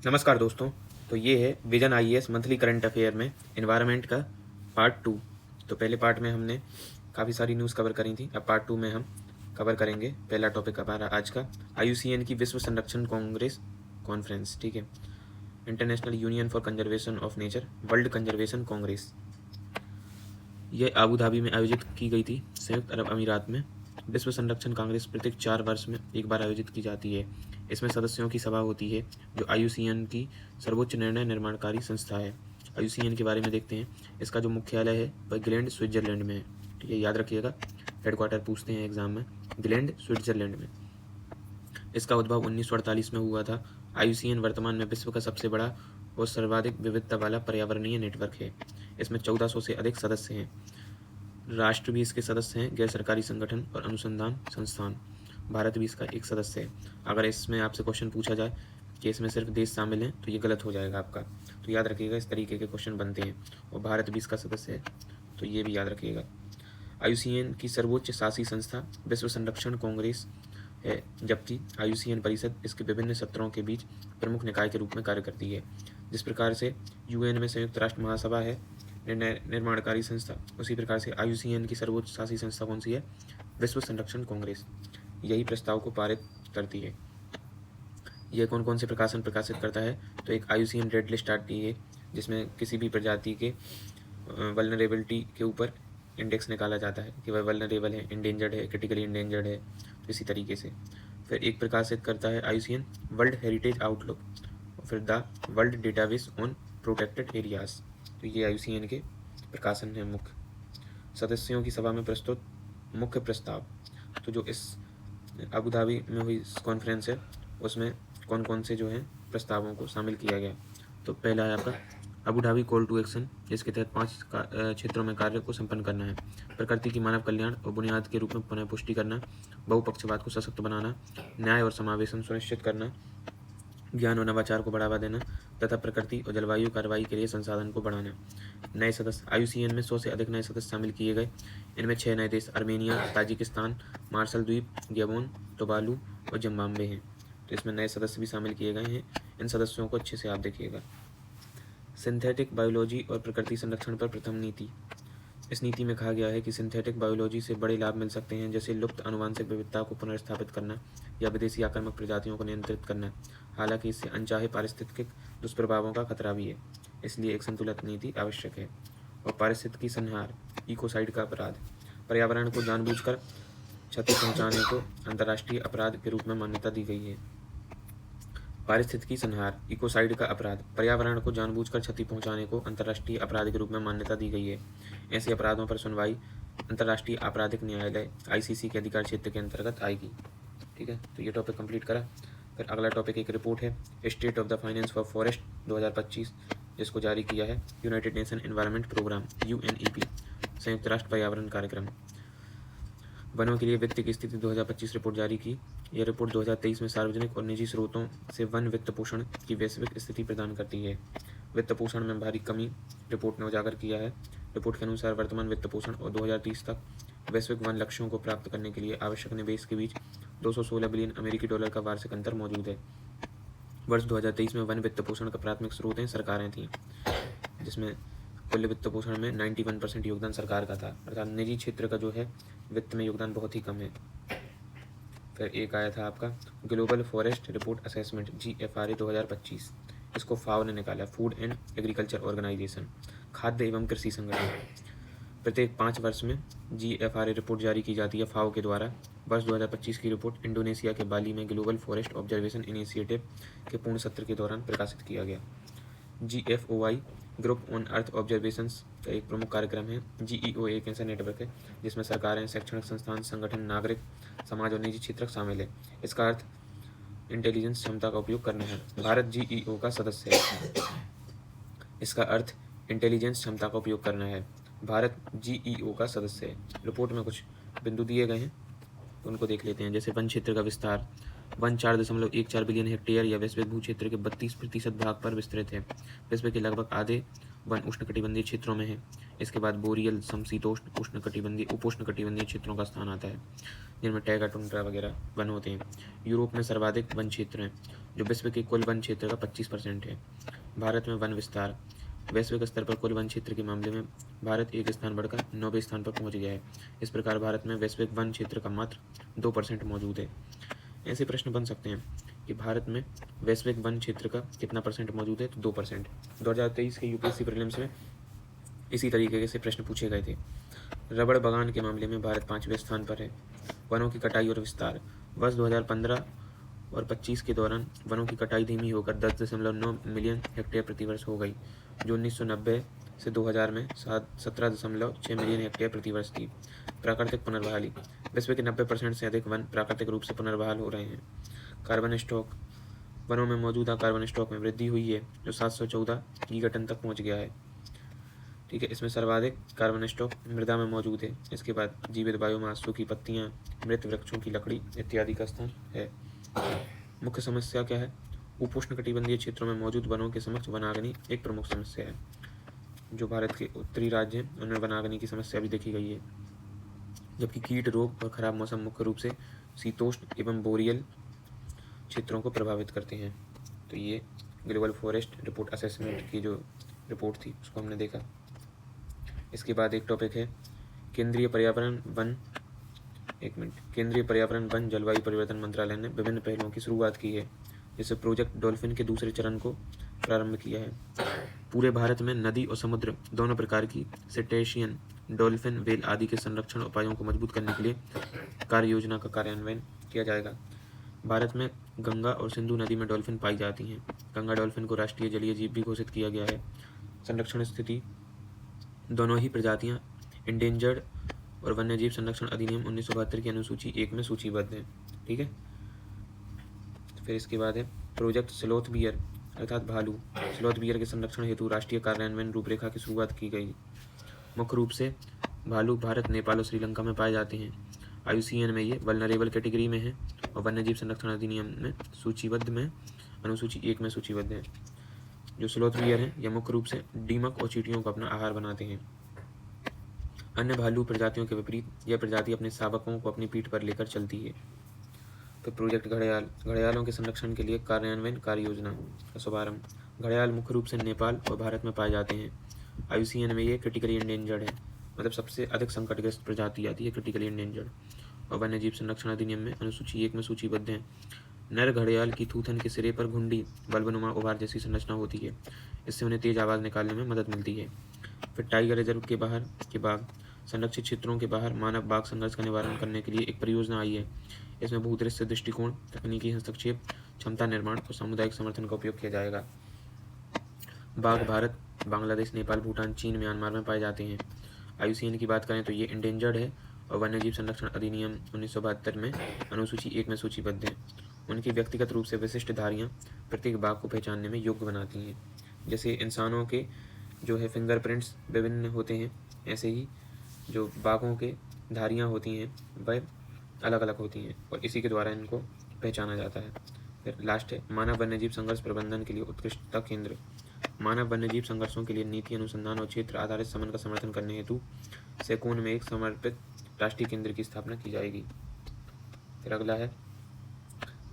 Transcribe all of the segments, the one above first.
नमस्कार दोस्तों। तो ये है vision IAS monthly current affair में एनवायरनमेंट का पार्ट 2। तो पहले पार्ट में हमने काफ़ी सारी न्यूज़ कवर करी थी। अब पार्ट 2 में हम कवर करेंगे पहला टॉपिक हमारा आज का IUCN की विश्व संरक्षण कांग्रेस कॉन्फ्रेंस। ठीक है, international union for conservation of nature world conservation Congress. यह आबू धाबी में आयोजित की गई थी, संयुक्त अरब अमीरात में। विश्व संरक्षण कांग्रेस प्रत्येक 4 वर्ष में एक बार आयोजित की जाती है। इसमें सदस्यों की सभा होती है जो IUCN की सर्वोच्च निर्णय निर्माणकारी संस्था है। IUCN के बारे में देखते हैं। इसका जो मुख्यालय है वह ग्लैंड स्विट्जरलैंड में है। ठीक है, याद रखिएगा, हेडक्वार्टर पूछते हैं एग्जाम में, ग्लैंड स्विट्जरलैंड में। इसका उद्भव 1948 में हुआ था। IUCN वर्तमान में विश्व का सबसे बड़ा और सर्वाधिक विविधता वाला पर्यावरणीय नेटवर्क है। इसमें 1400 से अधिक सदस्य हैं। राष्ट्र भी इसके सदस्य हैं, गैर सरकारी संगठन और अनुसंधान संस्थान। भारत भी इसका एक सदस्य है। अगर इसमें आपसे क्वेश्चन पूछा जाए कि इसमें सिर्फ देश शामिल हैं तो ये गलत हो जाएगा आपका। तो याद रखिएगा, इस तरीके के क्वेश्चन बनते हैं। और भारत भी इसका सदस्य है, तो ये भी याद रखिएगा। IUCN की सर्वोच्च शासी संस्था विश्व संरक्षण कांग्रेस है, जबकि IUCN परिषद इसके विभिन्न सत्रों के बीच प्रमुख निकाय के रूप में कार्य करती है। जिस प्रकार से UN में संयुक्त राष्ट्र महासभा है निर्णय निर्माणकारी संस्था, उसी प्रकार से IUCN की सर्वोच्च शासी संस्था कौन सी है? विश्व संरक्षण कांग्रेस। यही प्रस्ताव को पारित करती है। यह कौन कौन से प्रकाशन प्रकाशित करता है? तो एक IUCN रेड लिस्ट आती है जिसमें किसी भी प्रजाति के वल्नरेबिलिटी के ऊपर इंडेक्स निकाला जाता है कि वह वल्नरेबल है, इंडेंजर्ड है, क्रिटिकली इंडेंजर्ड है। तो इसी तरीके से फिर एक प्रकाशित करता है IUCN वर्ल्ड हेरिटेज आउटलुक, और फिर the world database on protected areas. तो ये IUCN के प्रकाशन है मुख्य। सदस्यों की सभा में प्रस्तुत मुख्य प्रस्ताव। तो जो इस अबू धाबी में हुई कॉन्फ्रेंस है उसमें कौन कौन से जो हैं प्रस्तावों को शामिल किया गया। तो पहला है आपका Abu Dhabi call to action. इसके तहत 5 क्षेत्रों में कार्य को संपन्न करना है। प्रकृति की मानव कल्याण और बुनियाद के रूप में पुनः पुष्टि करना, बहुपक्षवाद को सशक्त बनाना, न्याय और समावेशन सुनिश्चित करना, ज्ञान और नवाचार को बढ़ावा देना तथा प्रकृति और जलवायु कार्रवाई के लिए संसाधन को बढ़ाना। नए सदस्य IUCN में 100 से अधिक नए सदस्य शामिल किए गए। इनमें 6 नए देश अर्मेनिया, ताजिकिस्तान, मार्शल द्वीप, गैबोन, टोबालू और जिम्बाब्वे हैं। तो इसमें नए सदस्य भी शामिल किए गए हैं। इन सदस्यों को अच्छे से आप देखिएगा। सिंथेटिक बायोलॉजी और प्रकृति संरक्षण पर प्रथम नीति। इस नीति में कहा गया है कि सिंथेटिक बायोलॉजी से बड़े लाभ मिल सकते हैं, जैसे लुप्त आनुवंशिक विविधता को पुनर्स्थापित करना या विदेशी आक्रामक प्रजातियों को नियंत्रित करना। हालांकि इससे अनचाहे पारिस्थितिक दुष्प्रभावों का खतरा भी है, इसलिए एक संतुलित नीति आवश्यक है। और पारिस्थितिकी संहार, इकोसाइड का अपराध। पर्यावरण को जानबूझकर क्षति पहुंचाने को अंतर्राष्ट्रीय अपराध के रूप में मान्यता दी गई है। पारिस्थितिकी संहार, इकोसाइड का अपराध, पर्यावरण को जानबूझकर क्षति पहुंचाने को अंतर्राष्ट्रीय अपराध के रूप में मान्यता दी गई है। ऐसे अपराधों पर सुनवाई अंतर्राष्ट्रीय आपराधिक न्यायालय ICC के अधिकार क्षेत्र के अंतर्गत आएगी। ठीक है, तो ये टॉपिक कंप्लीट करा। फिर अगला टॉपिक एक रिपोर्ट है state of the finance for forest 2025, जिसको जारी किया है United Nation Environment Programme UNEP, संयुक्त राष्ट्र पर्यावरण कार्यक्रम। वनों के लिए वित्त की स्थिति 2025 रिपोर्ट जारी की। यह रिपोर्ट 2023 में सार्वजनिक और निजी स्रोतों से वन वित्त पोषण की वैश्विक स्थिति प्रदान करती है। वित्त पोषण में भारी कमी रिपोर्ट ने उजागर किया है। रिपोर्ट के अनुसार वर्तमान वित्त पोषण और 2030 तक वैश्विक वन लक्ष्यों को प्राप्त करने के लिए आवश्यक निवेश के बीच 216 बिलियन अमेरिकी डॉलर का वार्षिक अंतर मौजूद है। वर्ष 2023 में वन वित्त पोषण का प्राथमिक स्रोतें सरकारें थीं, जिसमें कुल वित्त पोषण में 91% योगदान सरकार का था, अर्थात निजी क्षेत्र का जो है वित्त में योगदान बहुत ही कम है। फिर एक आया था आपका global forest report assessment GFRA 2025। इसको FAO ने निकाला, फूड एंड एग्रीकल्चर ऑर्गेनाइजेशन, खाद्य एवं कृषि संगठन। प्रत्येक 5 वर्ष में GFRA रिपोर्ट जारी की जाती है FAO के द्वारा। वर्ष 2025 की रिपोर्ट इंडोनेशिया के बाली में ग्लोबल फॉरेस्ट ऑब्जर्वेशन इनिशिएटिव के पूर्ण सत्र के दौरान प्रकाशित किया गया। GFOI group on earth observations का एक प्रमुख कार्यक्रम है। GEO एक ऐसा नेटवर्क है जिसमें सरकारें, शैक्षणिक संस्थान, संगठन, नागरिक समाज और निजी क्षेत्र शामिल है। इसका अर्थ इंटेलिजेंस क्षमता का उपयोग करना है। भारत GEO का सदस्य है। इसका अर्थ इंटेलिजेंस क्षमता का उपयोग करना है। भारत GEO का सदस्य है। रिपोर्ट में कुछ बिंदु दिए गए हैं, उनको देख लेते हैं। जैसे वन क्षेत्र का विस्तार, वन 4.14 बिलियन हेक्टेयर या वैश्विक भू क्षेत्र के 32% भाग पर विस्तृत है। विश्व के लगभग आधे वन उष्णकटिबंधीय क्षेत्रों में है। इसके बाद बोरियल, समशीतोष्ण, उष्णकटिबंधीय, उपोष्णकटिबंधीय क्षेत्रों का स्थान आता है, जिनमें टैगा, टुंड्रा वगैरह वन होते हैं। यूरोप में सर्वाधिक वन क्षेत्र हैं, जो विश्व के कुल वन क्षेत्र का 25% है। भारत में वन विस्तार। वैश्विक स्तर पर कुल वन क्षेत्र के मामले में भारत एक स्थान बढ़कर 9वें स्थान पर पहुंच गया है। इस प्रकार भारत में वैश्विक वन क्षेत्र का मात्र 2% मौजूद है। ऐसे प्रश्न बन सकते हैं कि भारत में वैश्विक वन क्षेत्र का कितना परसेंट मौजूद है, तो 2%। 2023 के यूपीएससी प्रीलिम्स में इसी तरीके से प्रश्न पूछे गए थे। रबड़ बागान के मामले में भारत 5वें स्थान पर है। वनों की कटाई और विस्तार। वर्ष 2015 और 25 के दौरान वनों की कटाई धीमी होकर 10.9 मिलियन हेक्टेयर प्रतिवर्ष हो गई, जो 1990 से 2000 में 17.6 मिलियन हेक्टेयर प्रतिवर्ष थी। प्राकृतिक पुनर्बहाली। विश्व के 90% से अधिक वन प्राकृतिक रूप से पुनर्बहाल हो रहे हैं। Carbon stock. वनों में मौजूदा कार्बन स्टॉक में वृद्धि हुई है, जो 714 गीगाटन तक पहुंच गया है। ठीक है, इसमें सर्वाधिक कार्बन स्टॉक मृदा में मौजूद है। इसके बाद जीवित बायोमास, सूखी पत्तियां, मृत वृक्षों की लकड़ी इत्यादि का स्थान है। मुख्य समस्या क्या है? उपोष्णकटिबंधीय क्षेत्रों में मौजूद वनों के समक्ष वनाग्नि एक प्रमुख समस्या है। जो भारत के उत्तरी राज्य हैं उनमें वनाग्नि की समस्या भी देखी गई है, जबकि कीट रोग और खराब मौसम मुख्य रूप से शीतोष्ण एवं बोरियल क्षेत्रों को प्रभावित करते हैं। तो ये ग्लोबल फॉरेस्ट रिपोर्ट असेसमेंट की जो रिपोर्ट थी उसको हमने देखा। इसके बाद एक टॉपिक है केंद्रीय पर्यावरण वन जलवायु परिवर्तन मंत्रालय ने विभिन्न पहलों की शुरुआत की है, जिससे प्रोजेक्ट डॉल्फिन के दूसरे चरण को प्रारंभ किया है। पूरे भारत में नदी और समुद्र दोनों प्रकार की सेटेशियन, डॉल्फिन, व्हेल आदि के संरक्षण उपायों को मजबूत करने के लिए कार्य योजना का कार्यान्वयन किया जाएगा। भारत में गंगा और सिंधु नदी में डॉल्फिन पाई जाती हैं। गंगा डॉल्फिन को राष्ट्रीय जलीय जीव भी घोषित किया गया है। संरक्षण स्थिति। दोनों ही प्रजातियां इंडेंजर्ड और वन्यजीव संरक्षण अधिनियम 1972 की अनुसूची 1 में सूचीबद्ध है। ठीक है, फिर इसके बाद है प्रोजेक्ट स्लोथ बियर अर्थात भालू। स्लोथ बियर के संरक्षण हेतु राष्ट्रीय कार्यान्वयन रूपरेखा की शुरुआत की गई। मुख्य रूप से भालू भारत, नेपाल और श्रीलंका में पाए जाते हैं। IUCN में ये वल्नरेबल कैटेगरी में है और वन्यजीव संरक्षण अधिनियम में सूचीबद्ध में अनुसूची 1 में सूचीबद्ध है। जो स्लोथ बियर है यह मुख्य रूप से दीमक और चींटियों को अपना आहार बनाते हैं। अन्य भालू प्रजातियों के विपरीत यह प्रजाति अपने शावकों को अपनी पीठ पर लेकर चलती है। तो प्रोजेक्ट घड़ियाल। घड़ियालों के संरक्षण के लिए कार्यान्वयन कार्य योजना का शुभारंभ। घड़ियाल मुख्य रूप से नेपाल और भारत में पाए जाते हैं। IUCN में ये क्रिटिकली इंडेंजर्ड है, मतलब सबसे अधिक संकटग्रस्त प्रजाति आती है क्रिटिकली इंडेंजर्ड, और वन्यजीव संरक्षण अधिनियम में अनुसूची 1 में सूचीबद्ध है। नर घड़ियाल की थूथन के सिरे पर घुंडी, बल्बनुमा उभार जैसी संरचना होती है। इससे उन्हें तेज आवाज़ निकालने में मदद मिलती है। फिर टाइगर रिजर्व के बाहर के बाघ। संरक्षित क्षेत्रों के बाहर मानव बाघ संघर्ष का निवारण करने के लिए एक परियोजना आई है। इसमें भूदृश्य दृष्टिकोण, तकनीकी हस्तक्षेप, क्षमता निर्माण और सामुदायिक समर्थन का उपयोग किया जाएगा। बाघ भारत, बांग्लादेश, नेपाल, भूटान, चीन, म्यांमार में पाए जाते हैं। IUCN की बात करें तो ये इंडेंजर्ड है और वन्यजीव संरक्षण अधिनियम 1972 में अनुसूची 1 में सूचीबद्ध है। उनकी व्यक्तिगत रूप से विशिष्ट धारियाँ प्रत्येक बाघ को पहचानने में योग्य बनाती हैं। जैसे इंसानों के जो है फिंगरप्रिंट्स विभिन्न होते हैं, ऐसे ही जो बाघों के धारियाँ होती हैं वह अलग अलग होती हैं और इसी के द्वारा इनको पहचाना जाता है। फिर लास्ट है मानव वन्यजीव संघर्ष प्रबंधन के लिए उत्कृष्टता केंद्र। मानव वन्यजीव संघर्षों के लिए नीति अनुसंधान और क्षेत्र आधारित समन्वय का समर्थन करने हेतु सेकोन में एक समर्पित राष्ट्रीय केंद्र की स्थापना की जाएगी। फिर अगला है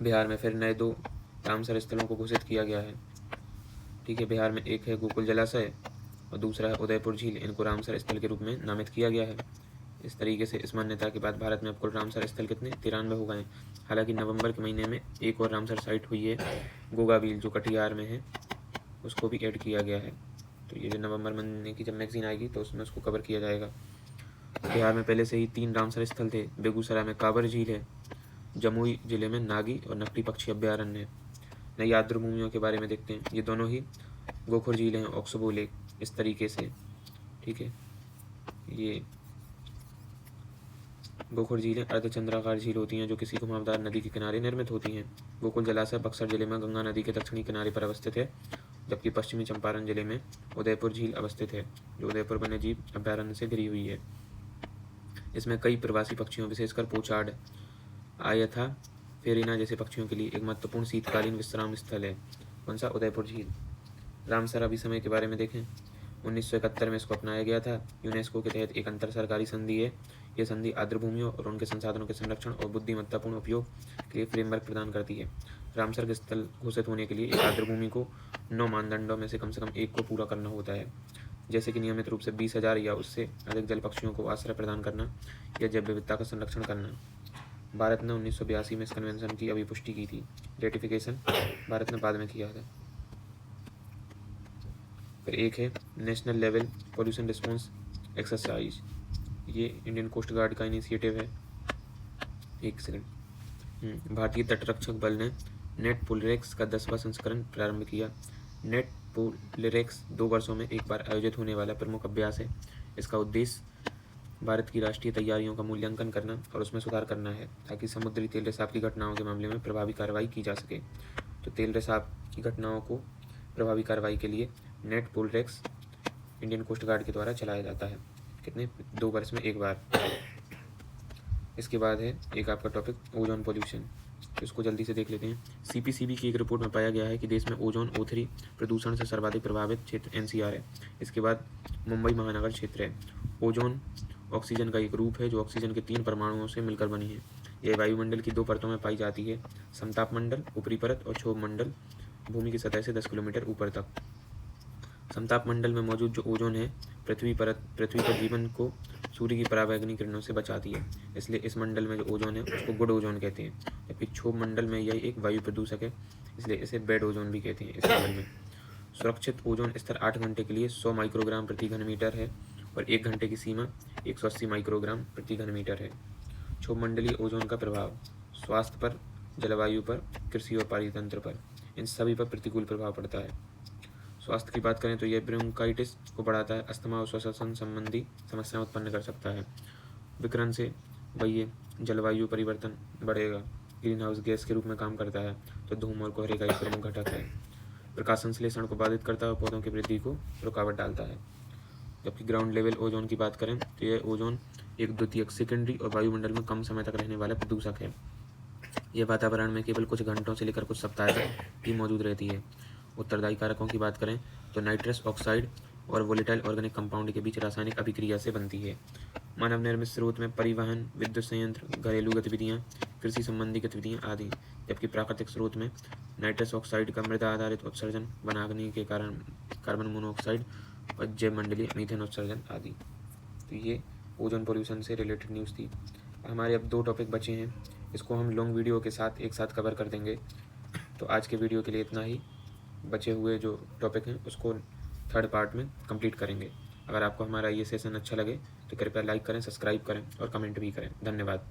बिहार में फिर नए 2 रामसर स्थलों को घोषित किया गया है। ठीक है, बिहार में एक है गोकुल जलाशय और दूसरा है उदयपुर झील। इनको रामसर स्थल के रूप में नामित किया गया है। इस तरीके से इस मान्यता के बाद भारत में अब कुल रामसर स्थल कितने 93 हो गए हैं। हालांकि नवंबर के महीने में एक और रामसर साइट हुई है, गोगाबील, जो कटिहार में है, उसको भी ऐड किया गया है। तो ये जो नवंबर महीने की जब मैगजीन आएगी तो उसमें उसको कवर किया जाएगा। बिहार में पहले से ही 3 रामसर स्थल थे। बेगूसराय में कांवर झील है, जमुई जिले में नागी और नकटी पक्षी अभ्यारण्य है। नई आर्द्रभूमियों के बारे में देखते हैं। ये दोनों ही गोखुर झील हैं, ऑक्सबो लेक, इस तरीके से। ठीक है, ये गोखुर झीलें अर्धचंद्राकार झील होती हैं जो किसी घुमावदार नदी के किनारे निर्मित होती हैं। गोकुल जलाशय बक्सर जिले में गंगा नदी के दक्षिणी किनारे पर अवस्थित है, जबकि पश्चिमी चंपारण जिले में उदयपुर झील अवस्थित है, जो उदयपुर वन्यजीव अभ्यारण्य से घिरी हुई है। इसमें कई प्रवासी पक्षियों विशेषकर पोचार्ड, आयथा फेरिना जैसे पक्षियों के लिए एक महत्वपूर्ण शीतकालीन विश्राम स्थल है। कौन सा? उदयपुर झील। रामसर अभिसमय के बारे में देखें। 1971 में इसको अपनाया गया था। यूनेस्को के तहत एक अंतर सरकारी संधि है। यह संधि आर्द्रभूमियों और उनके संसाधनों के संरक्षण और बुद्धिमत्तापूर्ण उपयोग के लिए फ्रेमवर्क प्रदान करती है। रामसर के स्थल घोषित होने के लिए एक आर्द्रभूमि को 9 मानदंडों में से कम एक को पूरा करना होता है, जैसे कि नियमित रूप से 20,000 या उससे अधिक जल पक्षियों को आश्रय प्रदान करना या जैव विविधता का संरक्षण करना। भारत ने 1982 में इस कन्वेंशन की अभिपुष्टि की थी। रेटिफिकेशन भारत ने बाद में किया था। फिर एक है national level pollution response exercise. ये इंडियन कोस्ट गार्ड का इनिशिएटिव है। एक सेकंड। भारतीय तटरक्षक बल ने नेट पोलरेक्स का 10वां संस्करण प्रारंभ किया। नेट पोलरेक्स 2 वर्षों में एक बार आयोजित होने वाला प्रमुख अभ्यास है। इसका उद्देश्य भारत की राष्ट्रीय तैयारियों का मूल्यांकन करना और उसमें सुधार करना है, ताकि समुद्री तेल रिसाव की घटनाओं के मामले में प्रभावी कार्रवाई की जा सके। तो तेल रिसाव की घटनाओं को प्रभावी कार्रवाई के लिए नेट पोलरेक्स इंडियन कोस्ट गार्ड के द्वारा चलाया जाता है। कितने? 2 वर्ष में एक बार। इसके बाद है एक आपका टॉपिक ओजोन पोल्यूशन। तो इसको जल्दी से देख लेते हैं। CPCB की एक रिपोर्ट में पाया गया है कि देश में ओजोन O3 प्रदूषण से सर्वाधिक प्रभावित क्षेत्र NCR है। इसके बाद मुंबई महानगर क्षेत्र है। ओजोन ऑक्सीजन का एक रूप है जो ऑक्सीजन के 3 परमाणुओं से मिलकर बनी है। यह वायुमंडल की 2 परतों में पाई जाती है, समताप मंडल, ऊपरी परत और क्षोभ मंडल, भूमि की सतह से 10 किलोमीटर ऊपर तक। समताप मंडल में मौजूद जो ओजोन है पृथ्वी पर जीवन को सूर्य की पराबैंगनी किरणों से बचाती है, इसलिए इस मंडल में जो ओजोन है उसको गुड ओजोन कहते हैं। जबकि क्षोभ मंडल में यह एक वायु प्रदूषक है, इसलिए इसे बैड ओजोन भी कहते हैं। इस मंडल में सुरक्षित ओजोन स्तर 8 घंटे के लिए 100 माइक्रोग्राम प्रति घन मीटर है और 1 घंटे की सीमा 180 माइक्रोग्राम प्रति घन मीटर है। क्षोभ मंडलीय ओजोन का प्रभाव स्वास्थ्य पर, जलवायु पर, कृषि और पारितंत्र पर, इन सभी पर प्रतिकूल प्रभाव पड़ता है। स्वास्थ्य की बात करें तो यह ब्रोंकाइटिस को बढ़ाता है, अस्थमा और श्वसन संबंधी समस्याएं उत्पन्न कर सकता है। विकिरण से वही जलवायु परिवर्तन बढ़ेगा, ग्रीन हाउस गैस के रूप में काम करता है, तो धूम और कोहरे का एक प्रमुख घटक है। प्रकाश संश्लेषण को बाधित करता है और पौधों की वृद्धि को रुकावट डालता है। जबकि ग्राउंड लेवल ओजोन की बात करें तो यह ओजोन एक द्वितीयक सेकेंडरी और वायुमंडल में कम समय तक रहने वाला प्रदूषक है। यह वातावरण में केवल कुछ घंटों से लेकर कुछ सप्ताह तक ही मौजूद रहती है। उत्तरदायी कारकों की बात करें तो नाइट्रस ऑक्साइड और वोलेटाइल ऑर्गेनिक कंपाउंड के बीच रासायनिक अभिक्रिया से बनती है। मानव निर्मित स्रोत में परिवहन, विद्युत संयंत्र, घरेलू गतिविधियाँ, कृषि संबंधी गतिविधियाँ आदि। जबकि प्राकृतिक स्रोत में नाइट्रस ऑक्साइड का मृदा आधारित उत्सर्जन बनाने के कारण कार्बन मोनोऑक्साइड और जैव मंडलीय मीथेन उत्सर्जन आदि। तो ये ओजोन पोल्यूशन से रिलेटेड न्यूज़ थी। हमारे अब 2 टॉपिक बचे हैं, इसको हम लॉन्ग वीडियो के साथ एक साथ कवर कर देंगे। तो आज के वीडियो के लिए इतना ही। बचे हुए जो टॉपिक हैं उसको 3rd पार्ट में कंप्लीट करेंगे। अगर आपको हमारा ये सेशन अच्छा लगे तो कृपया लाइक करें, सब्सक्राइब करें और कमेंट भी करें। धन्यवाद।